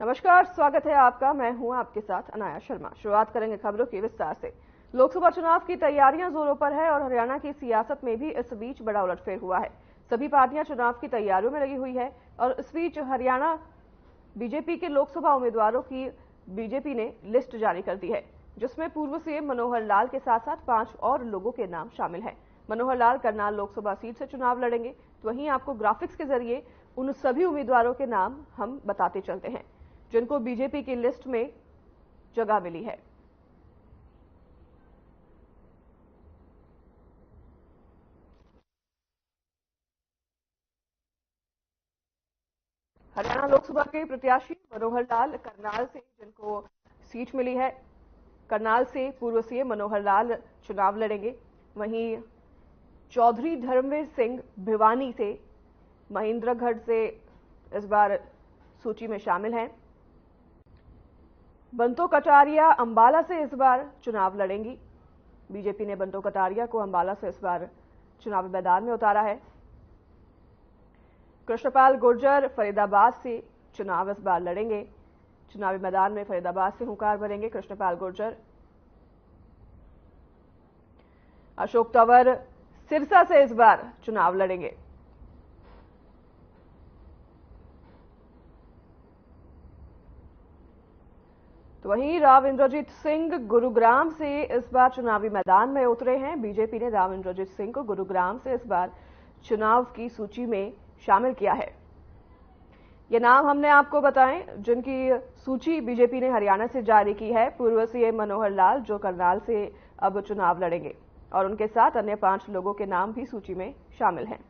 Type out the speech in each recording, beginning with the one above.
नमस्कार, स्वागत है आपका। मैं हूं आपके साथ अनाया शर्मा। शुरुआत करेंगे खबरों की विस्तार से। लोकसभा चुनाव की तैयारियां जोरों पर है और हरियाणा की सियासत में भी इस बीच बड़ा उलटफेर हुआ है। सभी पार्टियां चुनाव की तैयारियों में लगी हुई है और इस बीच हरियाणा बीजेपी के लोकसभा उम्मीदवारों की बीजेपी ने लिस्ट जारी कर दी है, जिसमें पूर्व सीएम मनोहर लाल के साथ साथ 5 और लोगों के नाम शामिल हैं। मनोहर लाल करनाल लोकसभा सीट से चुनाव लड़ेंगे। तो वहीं आपको ग्राफिक्स के जरिए उन सभी उम्मीदवारों के नाम हम बताते चलते हैं जिनको बीजेपी की लिस्ट में जगह मिली है। हरियाणा लोकसभा के प्रत्याशी मनोहर लाल करनाल से, जिनको सीट मिली है, करनाल से पूर्व सीएम मनोहर लाल चुनाव लड़ेंगे। वहीं चौधरी धर्मवीर सिंह भिवानी से, महेंद्रगढ़ से इस बार सूची में शामिल हैं। बंतो कटारिया अंबाला से इस बार चुनाव लड़ेंगी। बीजेपी ने बंतो कटारिया को अंबाला से इस बार चुनावी मैदान में उतारा है। कृष्णपाल गुर्जर फरीदाबाद से चुनाव इस बार लड़ेंगे। चुनावी मैदान में फरीदाबाद से हुंकार भरेंगे कृष्णपाल गुर्जर। अशोक तंवर सिरसा से इस बार चुनाव लड़ेंगे। तो वहीं राव इंद्रजीत सिंह गुरुग्राम से इस बार चुनावी मैदान में उतरे हैं। बीजेपी ने राव इंद्रजीत सिंह को गुरुग्राम से इस बार चुनाव की सूची में शामिल किया है। ये नाम हमने आपको बताएं जिनकी सूची बीजेपी ने हरियाणा से जारी की है। पूर्व सीएम मनोहर लाल जो करनाल से अब चुनाव लड़ेंगे और उनके साथ अन्य 5 लोगों के नाम भी सूची में शामिल हैं।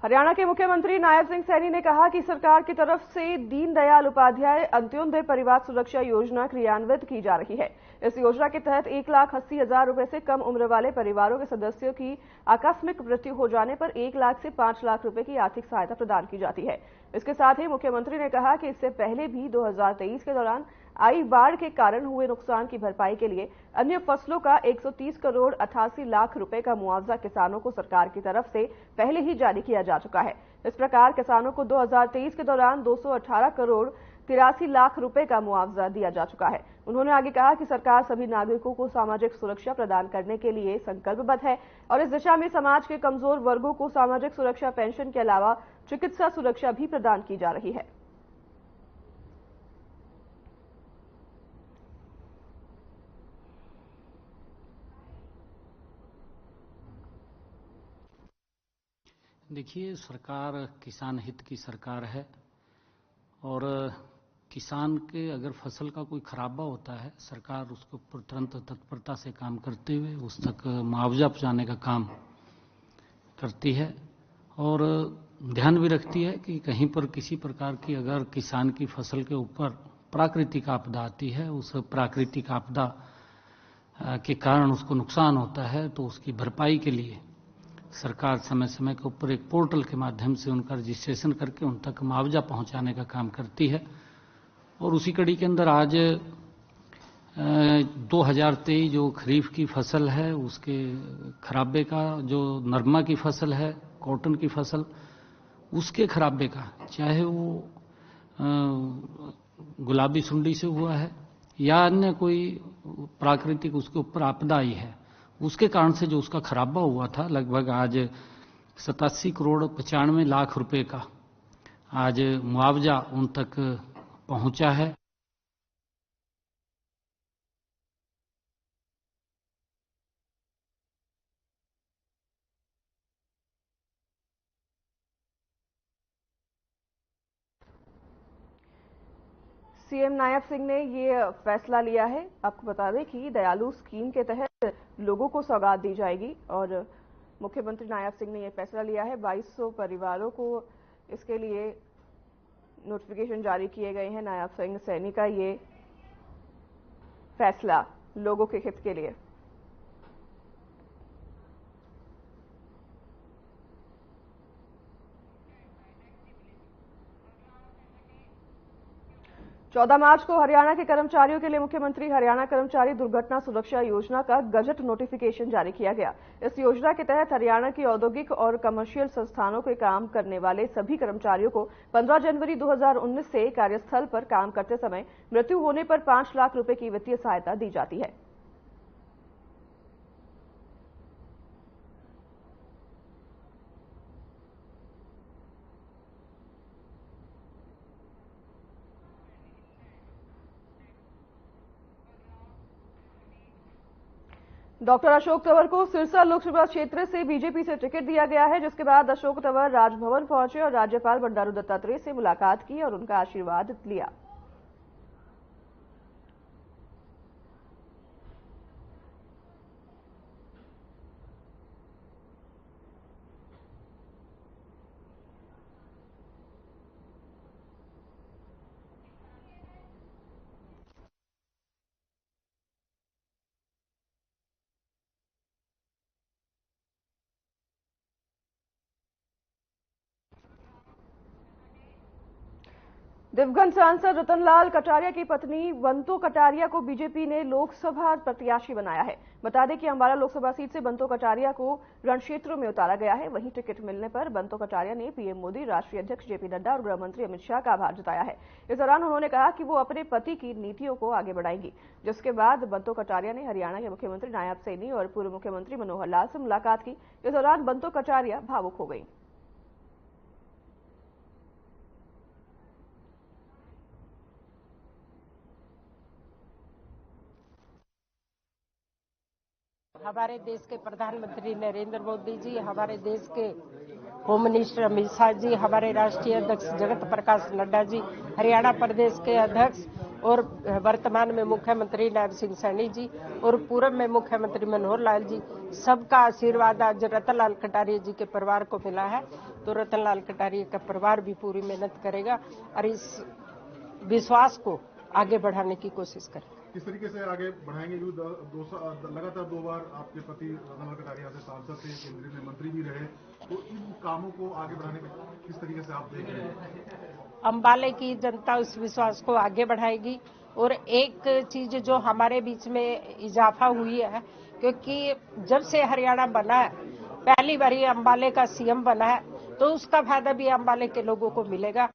हरियाणा के मुख्यमंत्री नायब सिंह सैनी ने कहा कि सरकार की तरफ से दीनदयाल उपाध्याय अंत्योदय परिवार सुरक्षा योजना क्रियान्वित की जा रही है। इस योजना के तहत 1,80,000 रुपए से कम उम्र वाले परिवारों के सदस्यों की आकस्मिक मृत्यु हो जाने पर 1 लाख से 5 लाख रुपए की आर्थिक सहायता प्रदान की जाती है। इसके साथ ही मुख्यमंत्री ने कहा कि इससे पहले भी 2023 के दौरान आई बाढ़ के कारण हुए नुकसान की भरपाई के लिए अन्य फसलों का 130 करोड़ 88 लाख रुपए का मुआवजा किसानों को सरकार की तरफ से पहले ही जारी किया जा चुका है। इस प्रकार किसानों को 2023 के दौरान 218 करोड़ 83 लाख रुपए का मुआवजा दिया जा चुका है। उन्होंने आगे कहा कि सरकार सभी नागरिकों को सामाजिक सुरक्षा प्रदान करने के लिए संकल्पबद्ध है और इस दिशा में समाज के कमजोर वर्गों को सामाजिक सुरक्षा पेंशन के अलावा चिकित्सा सुरक्षा भी प्रदान की जा रही है। देखिए, सरकार किसान हित की सरकार है और किसान के अगर फसल का कोई खराबा होता है, सरकार उसके ऊपर तुरंत तत्परता से काम करते हुए उस तक मुआवजा पहुंचाने का काम करती है और ध्यान भी रखती है कि कहीं पर किसी प्रकार की अगर किसान की फसल के ऊपर प्राकृतिक आपदा आती है, उस प्राकृतिक आपदा के कारण उसको नुकसान होता है, तो उसकी भरपाई के लिए सरकार समय समय के ऊपर एक पोर्टल के माध्यम से उनका रजिस्ट्रेशन करके उन तक मुआवजा पहुंचाने का काम करती है। और उसी कड़ी के अंदर आज 2023 जो खरीफ की फसल है उसके खराबे का, जो नरमा की फसल है, कॉटन की फसल, उसके खराबे का, चाहे वो गुलाबी सुंडी से हुआ है या अन्य कोई प्राकृतिक उसके ऊपर आपदा आई है, उसके कारण से जो उसका खराबा हुआ था, लगभग आज 87 करोड़ 95 लाख रुपए का आज मुआवजा उन तक पहुंचा है। सीएम नायब सिंह ने ये फैसला लिया है। आपको बता दें कि दयालु स्कीम के तहत लोगों को सौगात दी जाएगी और मुख्यमंत्री नायब सिंह ने यह फैसला लिया है। 2200 परिवारों को इसके लिए नोटिफिकेशन जारी किए गए हैं। नायब सिंह सैनी का ये फैसला लोगों के हित के लिए। 14 मार्च को हरियाणा के कर्मचारियों के लिए मुख्यमंत्री हरियाणा कर्मचारी दुर्घटना सुरक्षा योजना का गजट नोटिफिकेशन जारी किया गया। इस योजना के तहत हरियाणा की औद्योगिक और कमर्शियल संस्थानों के काम करने वाले सभी कर्मचारियों को 15 जनवरी 2019 से कार्यस्थल पर काम करते समय मृत्यु होने पर 5 लाख रुपए की वित्तीय सहायता दी जाती है। डॉक्टर अशोक तंवर को सिरसा लोकसभा क्षेत्र से बीजेपी से टिकट दिया गया है, जिसके बाद अशोक तंवर राजभवन पहुंचे और राज्यपाल बंडारू दत्तात्रेय से मुलाकात की और उनका आशीर्वाद लिया। देवगन सांसद रतनलाल कटारिया की पत्नी बंतो कटारिया को बीजेपी ने लोकसभा प्रत्याशी बनाया है। बता दें कि अंबाला लोकसभा सीट से बंतो कटारिया को रणक्षेत्र में उतारा गया है। वहीं टिकट मिलने पर बंतो कटारिया ने पीएम मोदी, राष्ट्रीय अध्यक्ष जेपी नड्डा और गृह मंत्री अमित शाह का आभार जताया है। इस दौरान उन्होंने कहा कि वो अपने पति की नीतियों को आगे बढ़ाएंगी। जिसके बाद बंतो कटारिया ने हरियाणा के मुख्यमंत्री नायब सैनी और पूर्व मुख्यमंत्री मनोहर लाल से मुलाकात की। इस दौरान बंतो कटारिया भावुक हो गई। हमारे देश के प्रधानमंत्री नरेंद्र मोदी जी, हमारे देश के होम मिनिस्टर अमित शाह जी, हमारे राष्ट्रीय अध्यक्ष जगत प्रकाश नड्डा जी, हरियाणा प्रदेश के अध्यक्ष और वर्तमान में मुख्यमंत्री नायब सिंह सैनी जी और पूर्व में मुख्यमंत्री मनोहर लाल जी, सबका आशीर्वाद आज रतनलाल कटारिया जी के परिवार को मिला है। तो रतनलाल कटारिया का परिवार भी पूरी मेहनत करेगा और इस विश्वास को आगे बढ़ाने की कोशिश करेगा। किस तरीके से आगे बढ़ाएंगे? लगातार 2 बार आपके पति रतनलाल कटारिया से सांसद थे, केंद्रीय में मंत्री भी रहे, तो इन कामों को आगे बढ़ाने में किस तरीके से आप देख रहे हैं? अंबाले की जनता उस विश्वास को आगे बढ़ाएगी। और एक चीज जो हमारे बीच में इजाफा हुई है, क्योंकि जब से हरियाणा बना है, पहली बार अंबाले का सीएम बना है, तो उसका फायदा भी अंबाले के लोगों को मिलेगा।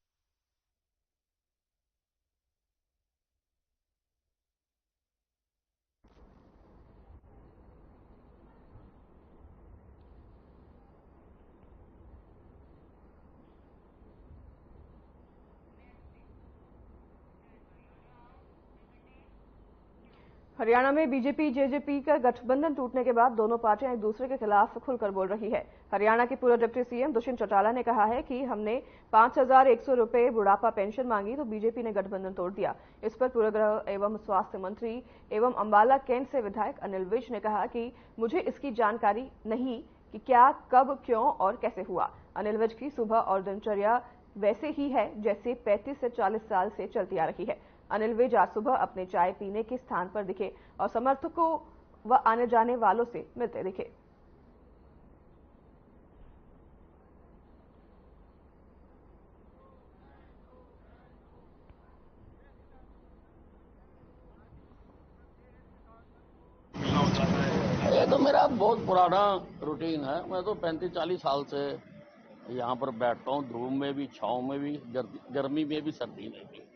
हरियाणा में बीजेपी जेजेपी का गठबंधन टूटने के बाद दोनों पार्टियां एक दूसरे के खिलाफ खुलकर बोल रही है। हरियाणा के पूर्व डिप्टी सीएम दुष्यंत चौटाला ने कहा है कि हमने 5,100 रुपए बुढ़ापा पेंशन मांगी तो बीजेपी ने गठबंधन तोड़ दिया। इस पर पूर्व गृह एवं स्वास्थ्य मंत्री एवं अंबाला कैंट से विधायक अनिल विज ने कहा कि मुझे इसकी जानकारी नहीं कि क्या, कब, क्यों और कैसे हुआ। अनिल विज की सुबह और दिनचर्या वैसे ही है जैसे 35 से 40 साल से चलती आ रही है। अनिल विज आज सुबह अपने चाय पीने के स्थान पर दिखे और समर्थकों व आने जाने वालों से मिलते दिखे। ये तो मेरा बहुत पुराना रूटीन है। मैं तो 35-40 साल से यहाँ पर बैठता हूँ, धूप में भी, छाँव में भी, गर्मी में भी, सर्दी में भी।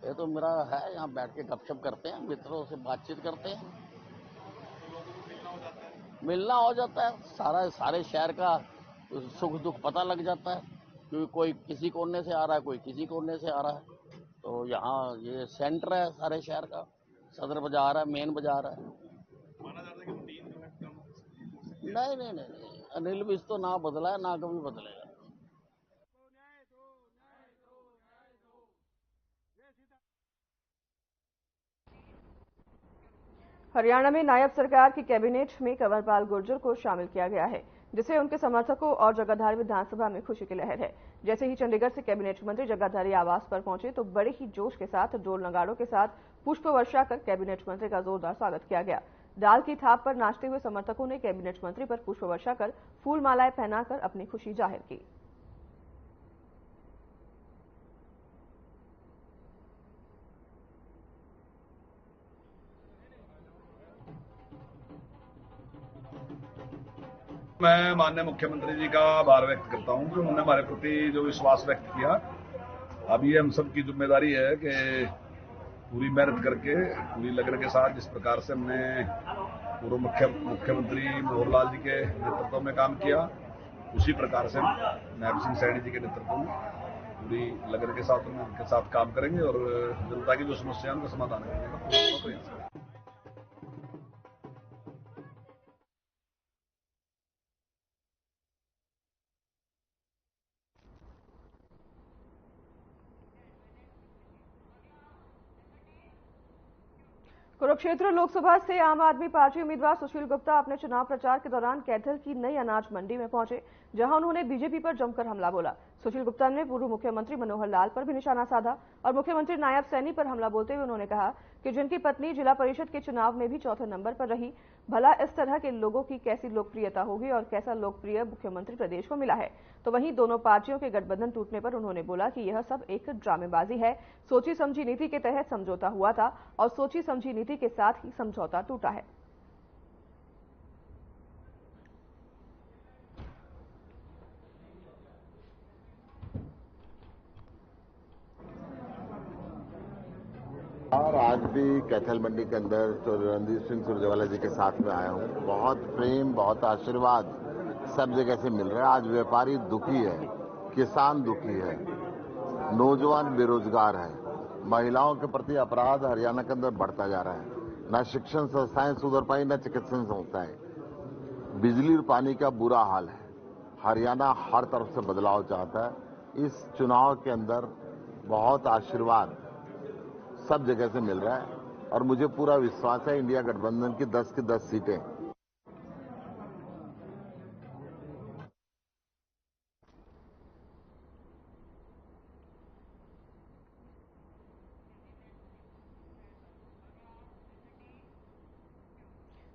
ये तो मेरा है, यहाँ बैठ के गपशप करते हैं, मित्रों से बातचीत करते हैं, मिलना हो जाता है, सारे शहर का सुख दुख पता लग जाता है, क्योंकि कोई किसी कोने से आ रहा है, कोई किसी कोने से आ रहा है। तो यहाँ ये सेंटर है सारे शहर का, सदर बाजार है, मेन बाजार है। नहीं, अनिल विज तो ना बदला है, ना कभी बदलेगा। हरियाणा में नायब सरकार की कैबिनेट में कंवरपाल गुर्जर को शामिल किया गया है, जिसे उनके समर्थकों और जगाधरी विधानसभा में खुशी की लहर है। जैसे ही चंडीगढ़ से कैबिनेट मंत्री जगाधरी आवास पर पहुंचे तो बड़े ही जोश के साथ ढोल नगाड़ों के साथ पुष्प वर्षा कर कैबिनेट मंत्री का जोरदार स्वागत किया गया। दाल की थाप पर नाचते हुए समर्थकों ने कैबिनेट मंत्री पर पुष्प वर्षा कर फूल मालाएं पहनाकर अपनी खुशी जाहिर की। मैं माननीय मुख्यमंत्री जी का आभार व्यक्त करता हूं कि उन्होंने हमारे प्रति जो विश्वास व्यक्त किया। अब ये हम सब की जिम्मेदारी है कि पूरी मेहनत करके, पूरी लगन के साथ, जिस प्रकार से हमने पूर्व मुख्यमंत्री मनोहर लाल जी के नेतृत्व में काम किया, उसी प्रकार से नायब सिंह सैनी जी के नेतृत्व में पूरी लगन के साथ उनके साथ काम करेंगे और जनता की जो समस्या है उनका समाधान करने का पूरा प्रयास करेंगे। कुरुक्षेत्र लोकसभा से आम आदमी पार्टी उम्मीदवार सुशील गुप्ता अपने चुनाव प्रचार के दौरान कैथल की नई अनाज मंडी में पहुंचे, जहां उन्होंने बीजेपी पर जमकर हमला बोला। सुशील गुप्ता ने पूर्व मुख्यमंत्री मनोहर लाल पर भी निशाना साधा और मुख्यमंत्री नायब सैनी पर हमला बोलते हुए उन्होंने कहा कि जिनकी पत्नी जिला परिषद के चुनाव में भी चौथे नंबर पर रही, भला इस तरह के लोगों की कैसी लोकप्रियता होगी और कैसा लोकप्रिय मुख्यमंत्री प्रदेश को मिला है। तो वहीं दोनों पार्टियों के गठबंधन टूटने पर उन्होंने बोला कि यह सब एक ड्रामेबाजी है, सोची समझी नीति के तहत समझौता हुआ था और सोची समझी नीति के साथ ही समझौता टूटा है। और आज भी कैथल मंडी के अंदर रणदीप सिंह सुरजेवाला जी के साथ में आया हूँ। बहुत प्रेम, बहुत आशीर्वाद सब जगह से मिल रहा है। आज व्यापारी दुखी है, किसान दुखी है, नौजवान बेरोजगार है, महिलाओं के प्रति अपराध हरियाणा के अंदर बढ़ता जा रहा है। न शिक्षण संस्थाएं सुधर पाई, न चिकित्सा संस्थाएं। बिजली और पानी का बुरा हाल है। हरियाणा हर तरफ से बदलाव चाहता है। इस चुनाव के अंदर बहुत आशीर्वाद सब जगह से मिल रहा है और मुझे पूरा विश्वास है इंडिया गठबंधन की 10 की 10 सीटें।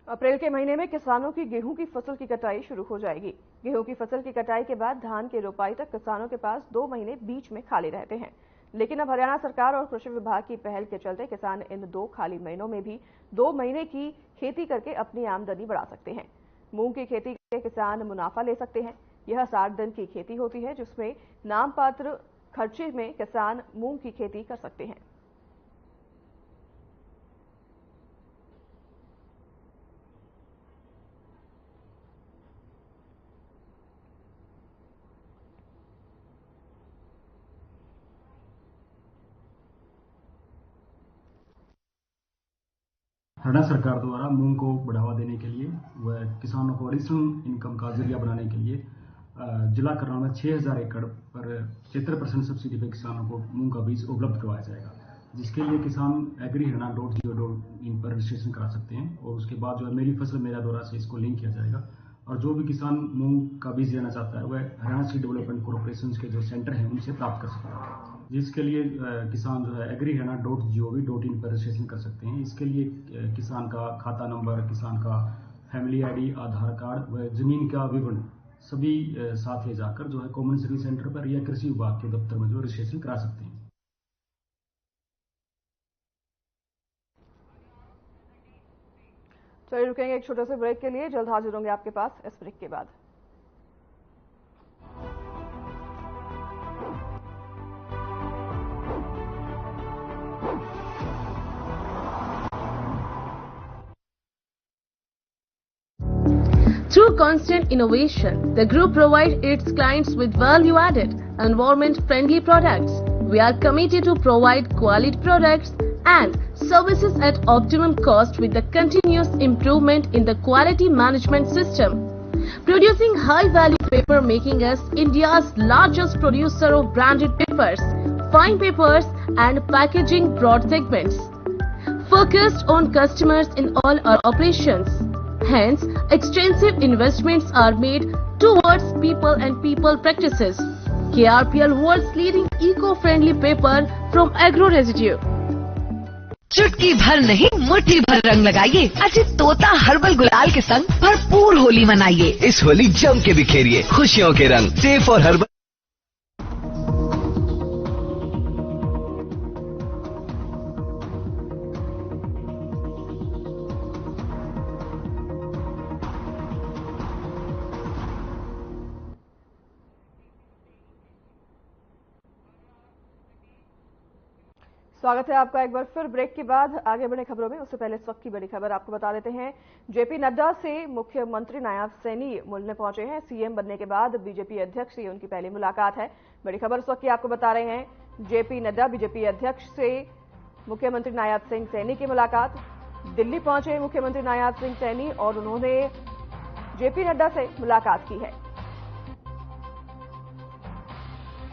अप्रैल के महीने में किसानों की गेहूं की फसल की कटाई शुरू हो जाएगी। गेहूं की फसल की कटाई के बाद धान के रोपाई तक किसानों के पास 2 महीने बीच में खाली रहते हैं, लेकिन अब हरियाणा सरकार और कृषि विभाग की पहल के चलते किसान इन 2 खाली महीनों में भी 2 महीने की खेती करके अपनी आमदनी बढ़ा सकते हैं। मूंग की खेती के किसान मुनाफा ले सकते हैं। यह 60 दिन की खेती होती है, जिसमें नाममात्र खर्चे में किसान मूंग की खेती कर सकते हैं। हरियाणा सरकार द्वारा मूंग को बढ़ावा देने के लिए व किसानों को एडिशनल इनकम का जरिया बनाने के लिए जिला करनाल में 6000 एकड़ पर 73% सब्सिडी पर किसानों को मूंग का बीज उपलब्ध करवाया जाएगा, जिसके लिए किसान agriHaryana.gov.in पर रजिस्ट्रेशन करा सकते हैं और उसके बाद जो है मेरी फसल मेरा दौरा से इसको लिंक किया जाएगा और जो भी किसान मूंग का बीज लेना चाहता है वह हरियाणा सीड डेवलपमेंट कॉर्पोरेशन के जो सेंटर हैं उनसे प्राप्त कर सकता है, जिसके लिए किसान जो है agriHaryana.gov.in पर रजिस्ट्रेशन कर सकते हैं। इसके लिए किसान का खाता नंबर, किसान का फैमिली आईडी, आधार कार्ड व जमीन का विवरण सभी साथ ले जाकर जो है कॉमन सर्विस सेंटर पर या कृषि विभाग के दफ्तर में जो रजिस्ट्रेशन करा सकते हैं। चलिए रुकेंगे एक छोटे से ब्रेक के लिए, जल्द हाजिर होंगे आपके पास इस ब्रेक के बाद। Through constant innovation, the group provides its clients with value-added, environment-friendly products. We are committed to provide quality products and services at optimum cost with the continuous improvement in the quality management system. Producing high-value paper, making us India's largest producer of branded papers, fine papers and packaging broad segments. Focused on customers in all our operations. Hence, extensive investments are made towards people and people practices. KRPL world's leading eco-friendly paper from agro residue. चुटकी भर नहीं मुट्ठी भर रंग लगाइए अजित तोता herbal गुलाल के संग भरपूर होली मनाइए। इस होली जम के बिखेरिए खुशियों के रंग सेफ और हर्बल। स्वागत है आपका एक बार फिर ब्रेक के बाद। आगे बढ़े खबरों में, उससे पहले इस वक्त की बड़ी खबर आपको बता देते हैं। जेपी नड्डा से मुख्यमंत्री नायब सैनी मिलने पहुंचे हैं। सीएम बनने के बाद बीजेपी अध्यक्ष से उनकी पहली मुलाकात है। बड़ी खबर इस वक्त की आपको बता रहे हैं। जेपी नड्डा बीजेपी अध्यक्ष से मुख्यमंत्री नायब सिंह सैनी की मुलाकात। दिल्ली पहुंचे मुख्यमंत्री नायब सिंह सैनी और उन्होंने जेपी नड्डा से मुलाकात की है।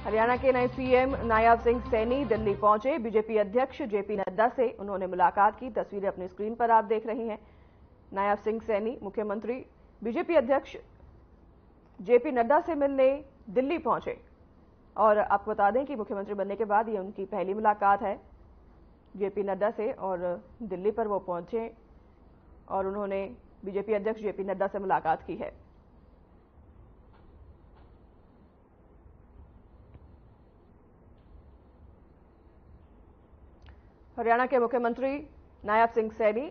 हरियाणा के नए सीएम नायब सिंह सैनी दिल्ली पहुंचे। बीजेपी अध्यक्ष जेपी नड्डा से उन्होंने मुलाकात की। तस्वीरें अपनी स्क्रीन पर आप देख रही हैं। नायब सिंह सैनी मुख्यमंत्री बीजेपी अध्यक्ष जेपी नड्डा से मिलने दिल्ली पहुंचे और आपको बता दें कि मुख्यमंत्री बनने के बाद ये उनकी पहली मुलाकात है जेपी नड्डा से। और दिल्ली पर वो पहुंचे और उन्होंने बीजेपी अध्यक्ष जेपी नड्डा से मुलाकात की है। हरियाणा के मुख्यमंत्री नायब सिंह सैनी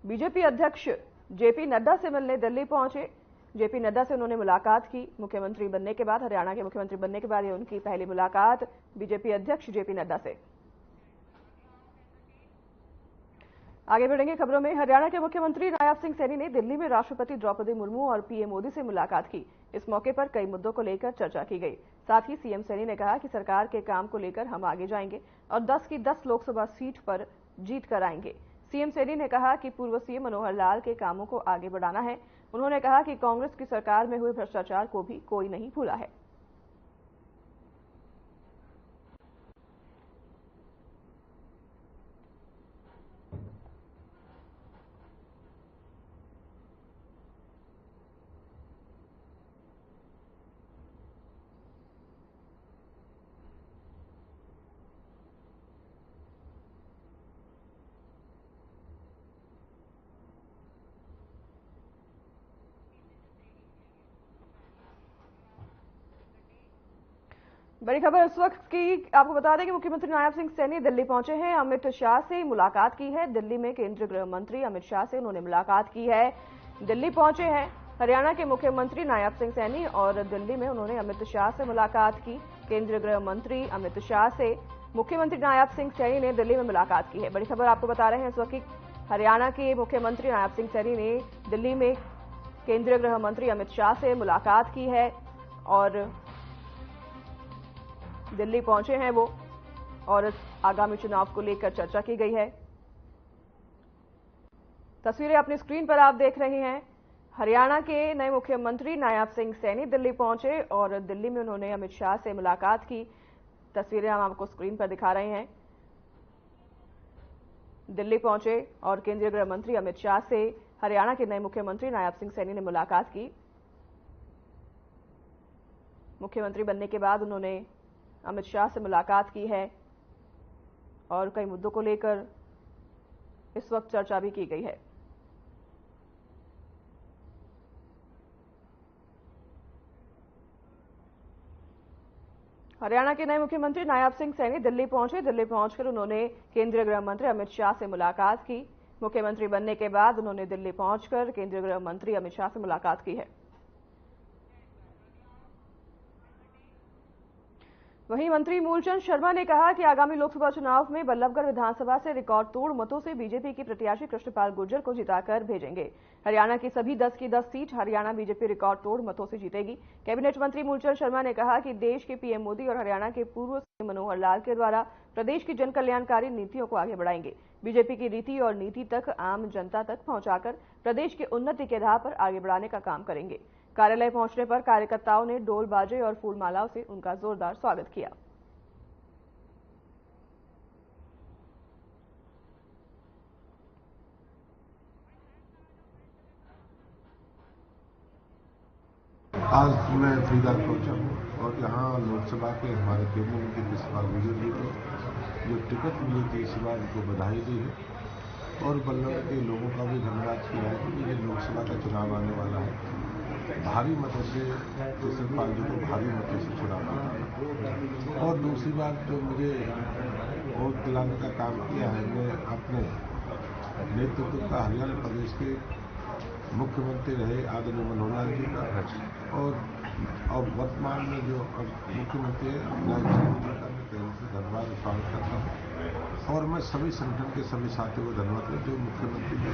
बीजेपी अध्यक्ष जेपी नड्डा से मिलने दिल्ली पहुंचे। जेपी नड्डा से उन्होंने मुलाकात की मुख्यमंत्री बनने के बाद। हरियाणा के मुख्यमंत्री बनने के बाद ये उनकी पहली मुलाकात बीजेपी अध्यक्ष जेपी नड्डा से। आगे बढ़ेंगे खबरों में। हरियाणा के मुख्यमंत्री नायब सिंह सैनी ने दिल्ली में राष्ट्रपति द्रौपदी मुर्मू और पीएम मोदी से मुलाकात की। इस मौके पर कई मुद्दों को लेकर चर्चा की गई। साथ ही सीएम सैनी ने कहा कि सरकार के काम को लेकर हम आगे जाएंगे और 10 की 10 लोकसभा सीट पर जीत कर आएंगे। सीएम सैनी ने कहा कि पूर्व सीएम मनोहर लाल के कामों को आगे बढ़ाना है। उन्होंने कहा कि कांग्रेस की सरकार में हुए भ्रष्टाचार को भी कोई नहीं भूला है। बड़ी खबर इस वक्त की आपको बता दें कि मुख्यमंत्री नायब सिंह सैनी दिल्ली पहुंचे हैं। अमित शाह से मुलाकात की है। दिल्ली में केंद्रीय गृह मंत्री अमित शाह से उन्होंने मुलाकात की है। दिल्ली पहुंचे हैं हरियाणा के मुख्यमंत्री नायब सिंह सैनी और दिल्ली में उन्होंने अमित शाह से मुलाकात की। केंद्रीय गृह मंत्री अमित शाह से मुख्यमंत्री नायब सिंह सैनी ने दिल्ली में मुलाकात की है। बड़ी खबर आपको बता रहे हैं इस वक्त की। हरियाणा के मुख्यमंत्री नायब सिंह सैनी ने दिल्ली में केंद्रीय गृह मंत्री अमित शाह से मुलाकात की है और दिल्ली पहुंचे हैं वो और आगामी चुनाव को लेकर चर्चा की गई है। तस्वीरें अपनी स्क्रीन पर आप देख रहे हैं। हरियाणा के नए मुख्यमंत्री नायब सिंह सैनी दिल्ली पहुंचे और दिल्ली में उन्होंने अमित शाह से मुलाकात की। तस्वीरें हम आपको स्क्रीन पर दिखा रहे हैं। दिल्ली पहुंचे और केंद्रीय गृह मंत्री अमित शाह से हरियाणा के नए मुख्यमंत्री नायब सिंह सैनी ने मुलाकात की। मुख्यमंत्री बनने के बाद उन्होंने अमित शाह से मुलाकात की है और कई मुद्दों को लेकर इस वक्त चर्चा भी की गई है। हरियाणा के नए मुख्यमंत्री नायब सिंह सैनी दिल्ली पहुंचे। दिल्ली पहुंचकर उन्होंने केंद्रीय गृह मंत्री अमित शाह से मुलाकात की। मुख्यमंत्री बनने के बाद उन्होंने दिल्ली पहुंचकर केंद्रीय गृह मंत्री अमित शाह से मुलाकात की है। वहीं मंत्री मूलचंद शर्मा ने कहा कि आगामी लोकसभा चुनाव में बल्लभगढ़ विधानसभा से रिकॉर्ड तोड़ मतों से बीजेपी के प्रत्याशी कृष्णपाल गुर्जर को जिताकर भेजेंगे। हरियाणा की सभी 10 की 10 सीट हरियाणा बीजेपी रिकॉर्ड तोड़ मतों से जीतेगी। कैबिनेट मंत्री मूलचंद शर्मा ने कहा कि देश के पीएम मोदी और हरियाणा के पूर्व सीएम मनोहर लाल के द्वारा प्रदेश की जन कल्याणकारी नीतियों को आगे बढ़ाएंगे। बीजेपी की रीति और नीति तक आम जनता तक पहुंचाकर प्रदेश की उन्नति के राह पर आगे बढ़ाने का काम करेंगे। कार्यालय पहुंचने पर कार्यकर्ताओं ने ढोल बाजे और फूलमालाओं से उनका जोरदार स्वागत किया। आज मैं फरीदाबाद पहुंचा हूँ और यहाँ लोकसभा के हमारे केंद्रीय मंत्री कृष्णपाल गुर्जर जी को जो टिकट मिली थी इस बार उनको बधाई दी है और बल्लभगढ़ के लोगों का भी धन्यवाद किया है कि ये लोकसभा का चुनाव आने वाला है। भारी मतों से कृष्णपाल जी को भारी मतों से चुनाव आना और दूसरी बात जो मुझे वोट दिलाने का काम किया है, मैं अपने नेतृत्व का हरियाणा प्रदेश के मुख्यमंत्री रहे आदरणीय मनोहर लाल जी का और वर्तमान में जो मुख्यमंत्री है नायब सिंह जी का तहे से धन्यवाद और स्वागत करता हूँ। और मैं सभी संगठन के सभी साथियों को धन्यवाद दें जो मुख्यमंत्री के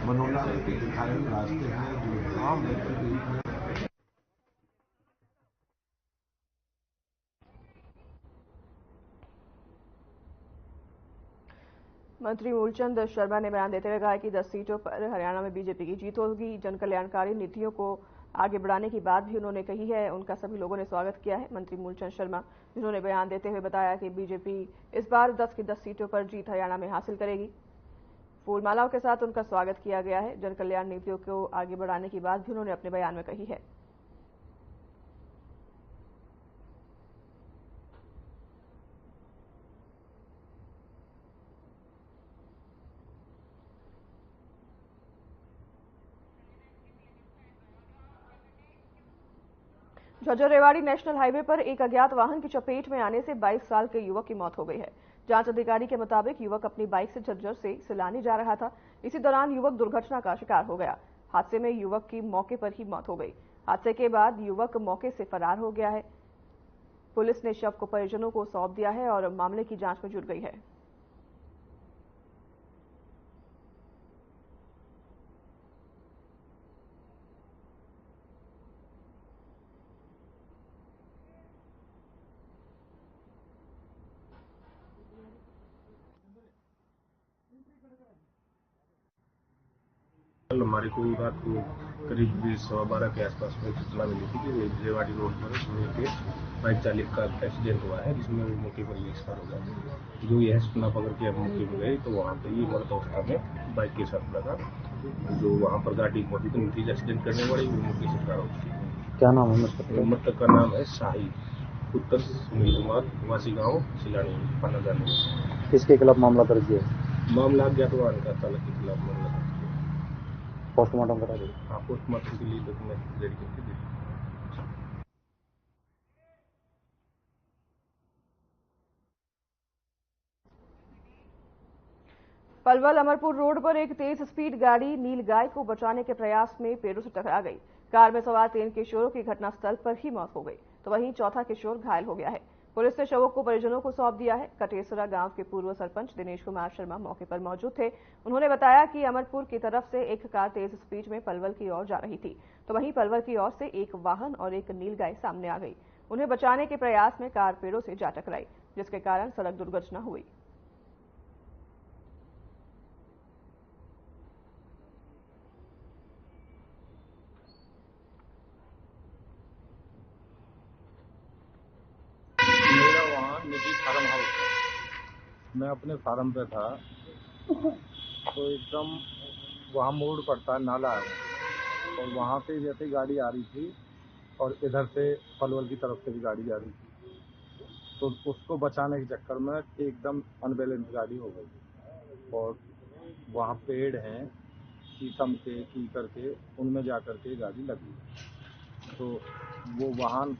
मनोलाल के दिखाए हुए रास्ते हैं, जो आम व्यक्ति के हित में। मंत्री मूलचंद शर्मा ने बयान देते हुए कहा कि 10 सीटों पर हरियाणा में बीजेपी की जीत होगी। जन कल्याणकारी नीतियों को आगे बढ़ाने की बात भी उन्होंने कही है, उनका सभी लोगों ने स्वागत किया है। मंत्री मूलचंद शर्मा जिन्होंने बयान देते हुए बताया कि बीजेपी इस बार 10 की 10 सीटों पर जीत हरियाणा में हासिल करेगी। फूलमालाओं के साथ उनका स्वागत किया गया है। जन कल्याण नीतियों को आगे बढ़ाने की बात भी उन्होंने अपने बयान में कही है। झज्जर रेवाड़ी नेशनल हाईवे पर एक अज्ञात वाहन की चपेट में आने से 22 साल के युवक की मौत हो गई है। जांच अधिकारी के मुताबिक युवक अपनी बाइक से झज्जर से सिलानी जा रहा था। इसी दौरान युवक दुर्घटना का शिकार हो गया। हादसे में युवक की मौके पर ही मौत हो गई। हादसे के बाद युवक मौके से फरार हो गया है। पुलिस ने शव को परिजनों को सौंप दिया है और मामले की जांच में जुट गई है। कल हमारे को रात को करीब 12:15 के आसपास में सूचना मिली थी कि रेवाड़ी रोड पर एक बाइक चालक का एक्सीडेंट हुआ है, जिसमें वो मौके पर ही एक्सपायर हो गया। जो यह सूचना पकड़ के हम मौके पर गए तो वहाँ पर ये मृत अवस्था में बाइक के साथ लगा। जो वहाँ पर गाड़ी मौजूद नहीं थी एक्सीडेंट करने वाली, वो मौके से फरार हो चुकी है। क्या नाम है मृतक का नाम है शाही पुत्र सुनील कुमार, वासी गाँव सिलानी पाना जाने। किसके खिलाफ मामला दर्ज है? मामला अज्ञात वाहन का चालक के खिलाफ मामला दर्ज। पोस्टमार्टम करा दें। हाँ, पोस्टमार्टम के लिए डॉक्यूमेंट रेडी करके दे। पलवल अमरपुर रोड पर एक तेज स्पीड गाड़ी नीलगाय को बचाने के प्रयास में पेड़ों से टकरा गई। कार में सवार 3 किशोरों की घटनास्थल पर ही मौत हो गई, तो वहीं चौथा किशोर घायल हो गया है। पुलिस ने शवों को परिजनों को सौंप दिया है। कटेसरा गांव के पूर्व सरपंच दिनेश कुमार शर्मा मौके पर मौजूद थे। उन्होंने बताया कि अमरपुर की तरफ से एक कार तेज स्पीड में पलवल की ओर जा रही थी, तो वहीं पलवल की ओर से एक वाहन और एक नीलगाय सामने आ गई। उन्हें बचाने के प्रयास में कार पेड़ों से जा टकराई, जिसके कारण सड़क दुर्घटना हुई। निजी फार्म हाउस है। मैं अपने फार्म पे था तो एकदम वहाँ मोड़ पड़ता है, नाला है, और वहाँ पे जैसे गाड़ी आ रही थी और इधर से पलवल की तरफ से भी गाड़ी आ रही थी, तो उसको बचाने के चक्कर में एकदम अनबैलेंस गाड़ी हो गई। और वहाँ पेड़ हैं शीशम के, कीकर के, उनमें जा कर के गाड़ी लगी। तो वो वाहन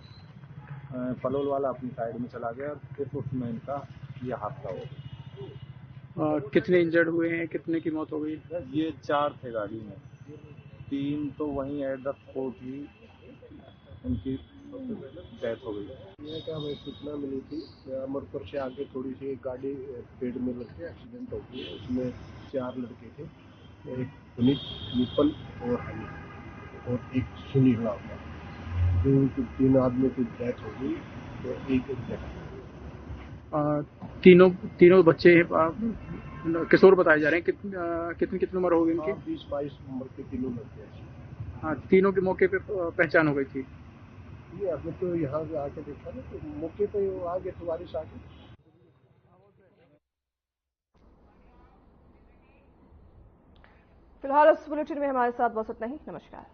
पलवल वाला अपनी साइड में चला गया और फिर उसमें इनका ये हादसा हो गया। कितने इंजर्ड हुए हैं, कितने की मौत हो गई? ये 4 थे गाड़ी में, 3 तो वहीं एट द स्पॉट ही उनकी डेथ हो गई। ये क्या हमें सूचना मिली थी, अमरपुर से आगे थोड़ी सी एक गाड़ी पेड़ में लग के एक्सीडेंट हो गई। उसमें 4 लड़के थे, एक पुनीत, विपल और हनी, और एक सुनील नाम का। जो 3 आदमी की डेथ हो गई, तो एक तीनों बच्चे किशोर बताए जा रहे हैं। कितनी उम्र होगी इनकी? 20-22 उम्र के तीनों लड़के हैं। हाँ, तीनों के मौके पे पहचान हो गई थी। ये अभी तो यहाँ आके देखा ना, तो मौके पे आगे तो बारिश आ गई। फिलहाल इस बुलेटिन में हमारे साथ बस इतना ही। नमस्कार।